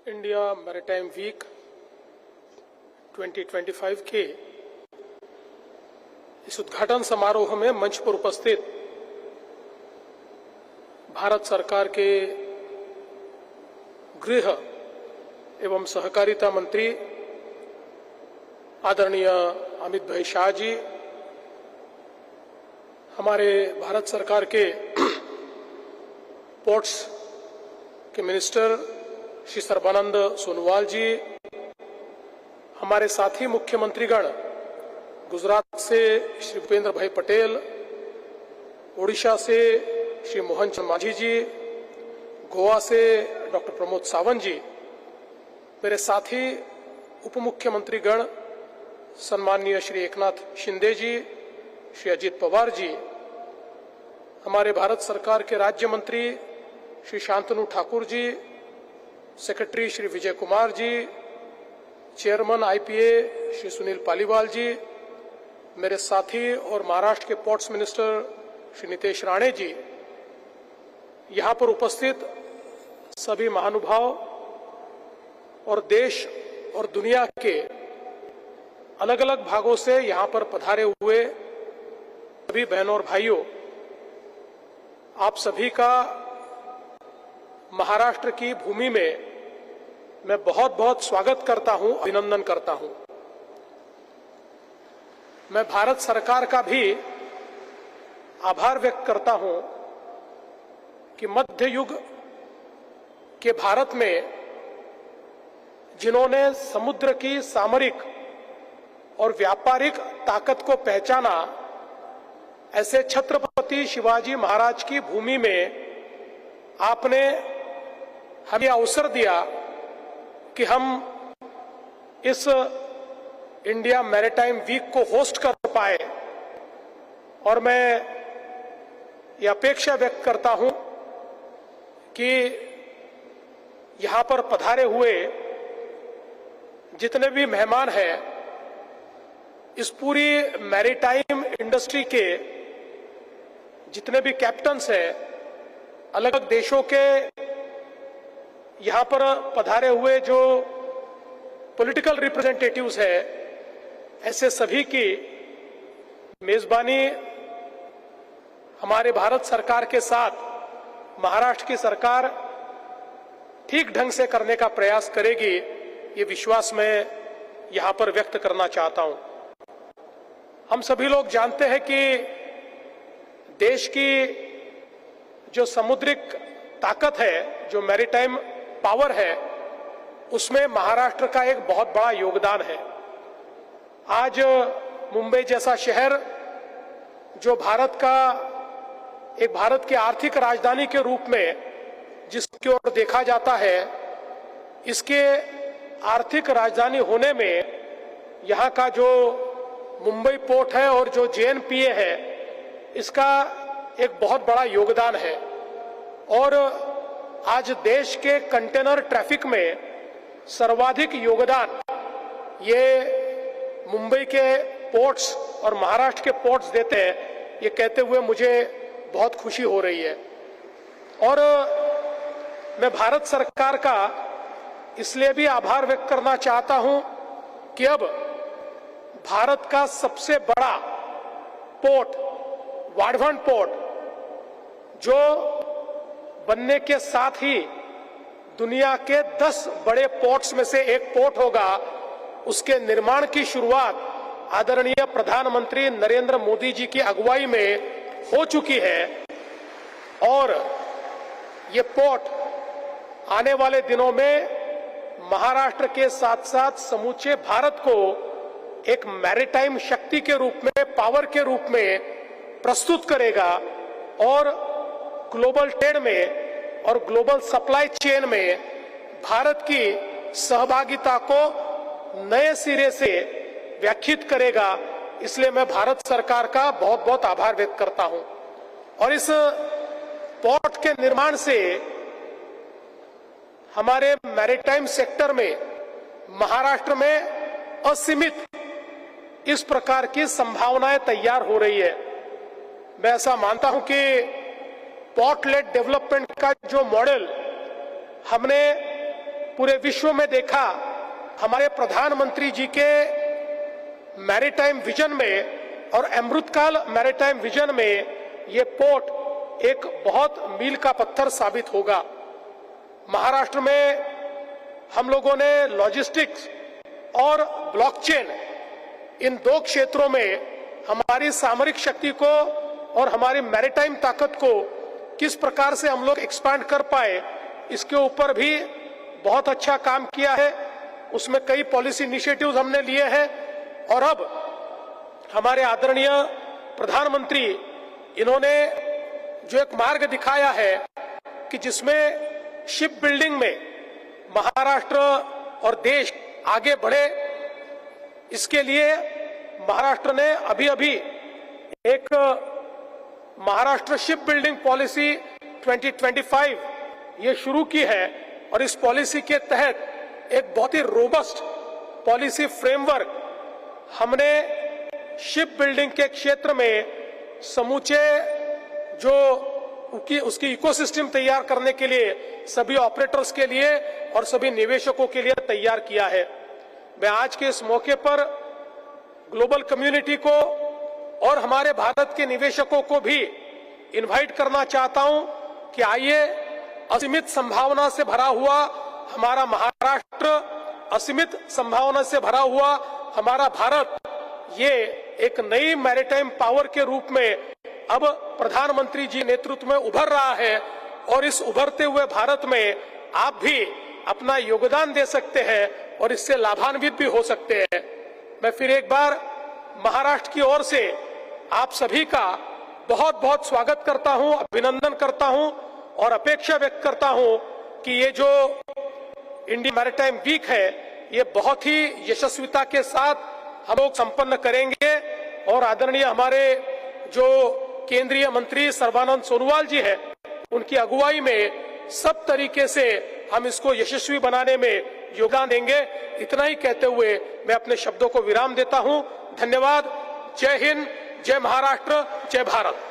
India maritime week 2025 के इस उद्घाटन समारोह में मंच पर उपस्थित भारत सरकार के गृह एवं सहकारिता मंत्री आदरणीय अमित भाई शाह जी, हमारे भारत सरकार के पोर्ट्स के मिनिस्टर श्री सर्बानंद सोनोवाल जी, हमारे साथी मुख्यमंत्रीगण गुजरात से श्री भूपेंद्र भाई पटेल, ओडिशा से श्री मोहन चंद मांझी जी, गोवा से डॉक्टर प्रमोद सावंत जी, मेरे साथी उप मुख्यमंत्रीगण सम्माननीय श्री एकनाथ शिंदे जी, श्री अजित पवार जी, हमारे भारत सरकार के राज्य मंत्री Shri Shantanu Thakur ji, secretary Shri Vijay Kumar ji, chairman IPA Shri Sunil Paliwal जी, मेरे साथी और महाराष्ट्र के पोर्ट्स मिनिस्टर श्री नितेश राणे जी, यहाँ पर उपस्थित सभी महानुभाव और देश और दुनिया के अलग अलग भागों से यहाँ पर पधारे हुए सभी बहनों और भाइयों, आप सभी का महाराष्ट्र की भूमि में मैं बहुत बहुत स्वागत करता हूं, अभिनंदन करता हूं। मैं भारत सरकार का भी आभार व्यक्त करता हूं कि मध्य युग के भारत में जिन्होंने समुद्र की सामरिक और व्यापारिक ताकत को पहचाना, ऐसे छत्रपति शिवाजी महाराज की भूमि में आपने हमें अवसर दिया कि हम इस इंडिया मैरीटाइम वीक को होस्ट कर पाए, और मैं ये अपेक्षा व्यक्त करता हूं कि यहां पर पधारे हुए जितने भी मेहमान हैं, इस पूरी मैरीटाइम इंडस्ट्री के जितने भी कैप्टन्स हैं, अलग अलग देशों के यहां पर पधारे हुए जो पॉलिटिकल रिप्रेजेंटेटिव्स हैं, ऐसे सभी की मेजबानी हमारे भारत सरकार के साथ महाराष्ट्र की सरकार ठीक ढंग से करने का प्रयास करेगी, ये विश्वास मैं यहां पर व्यक्त करना चाहता हूं। हम सभी लोग जानते हैं कि देश की जो समुद्रिक ताकत है, जो मैरीटाइम पावर है, उसमें महाराष्ट्र का एक बहुत बड़ा योगदान है। आज मुंबई जैसा शहर जो भारत की आर्थिक राजधानी के रूप में जिसकी ओर देखा जाता है, इसके आर्थिक राजधानी होने में यहाँ का जो मुंबई पोर्ट है और जो जेएनपीए है, इसका एक बहुत बड़ा योगदान है। और आज देश के कंटेनर ट्रैफिक में सर्वाधिक योगदान ये मुंबई के पोर्ट्स और महाराष्ट्र के पोर्ट्स देते हैं, ये कहते हुए मुझे बहुत खुशी हो रही है। और मैं भारत सरकार का इसलिए भी आभार व्यक्त करना चाहता हूं कि अब भारत का सबसे बड़ा पोर्ट, वाढवण पोर्ट, जो बनने के साथ ही दुनिया के 10 बड़े पोर्ट्स में से एक पोर्ट होगा, उसके निर्माण की शुरुआत आदरणीय प्रधानमंत्री नरेंद्र मोदी जी की अगुवाई में हो चुकी है। और ये पोर्ट आने वाले दिनों में महाराष्ट्र के साथ साथ समूचे भारत को एक मैरीटाइम शक्ति के रूप में, पावर के रूप में प्रस्तुत करेगा, और ग्लोबल ट्रेड में और ग्लोबल सप्लाई चेन में भारत की सहभागिता को नए सिरे से व्याख्यायित करेगा। इसलिए मैं भारत सरकार का बहुत बहुत आभार व्यक्त करता हूं। और इस पोर्ट के निर्माण से हमारे मैरीटाइम सेक्टर में महाराष्ट्र में असीमित इस प्रकार की संभावनाएं तैयार हो रही है। मैं ऐसा मानता हूं कि पोर्ट लेड डेवलपमेंट का जो मॉडल हमने पूरे विश्व में देखा, हमारे प्रधानमंत्री जी के मैरीटाइम विजन में और अमृतकाल मैरीटाइम विजन में ये पोर्ट एक बहुत मील का पत्थर साबित होगा। महाराष्ट्र में हम लोगों ने लॉजिस्टिक्स और ब्लॉकचेन इन दो क्षेत्रों में हमारी सामरिक शक्ति को और हमारी मैरीटाइम ताकत को किस प्रकार से हम लोग एक्सपांड कर पाए, इसके ऊपर भी बहुत अच्छा काम किया है। उसमें कई पॉलिसी इनिशिएटिव्स हमने लिए हैं और अब हमारे आदरणीय प्रधानमंत्री इन्होंने जो एक मार्ग दिखाया है कि जिसमें शिप बिल्डिंग में महाराष्ट्र और देश आगे बढ़े, इसके लिए महाराष्ट्र ने अभी एक महाराष्ट्र शिप बिल्डिंग पॉलिसी 2025 ये शुरू की है और इस पॉलिसी के तहत एक बहुत ही रोबस्ट पॉलिसी फ्रेमवर्क हमने शिप बिल्डिंग के क्षेत्र में समूचे जो उसकी इकोसिस्टम तैयार करने के लिए सभी ऑपरेटर्स के लिए और सभी निवेशकों के लिए तैयार किया है। मैं आज के इस मौके पर ग्लोबल कम्युनिटी को और हमारे भारत के निवेशकों को भी इनवाइट करना चाहता हूं कि आइए, असीमित संभावना से भरा हुआ हमारा महाराष्ट्र, असीमित संभावना से भरा हुआ हमारा भारत, ये एक नई मैरीटाइम पावर के रूप में अब प्रधानमंत्री जी नेतृत्व में उभर रहा है और इस उभरते हुए भारत में आप भी अपना योगदान दे सकते हैं और इससे लाभान्वित भी हो सकते हैं। मैं फिर एक बार महाराष्ट्र की ओर से आप सभी का बहुत बहुत स्वागत करता हूं, अभिनंदन करता हूं और अपेक्षा व्यक्त करता हूं कि ये जो इंडिया मैरीटाइम वीक है ये बहुत ही यशस्विता के साथ हम लोग संपन्न करेंगे और आदरणीय हमारे जो केंद्रीय मंत्री सर्बानंद सोनोवाल जी हैं, उनकी अगुवाई में सब तरीके से हम इसको यशस्वी बनाने में योगदान देंगे। इतना ही कहते हुए मैं अपने शब्दों को विराम देता हूं। धन्यवाद। जय हिंद, जय महाराष्ट्र, जय भारत।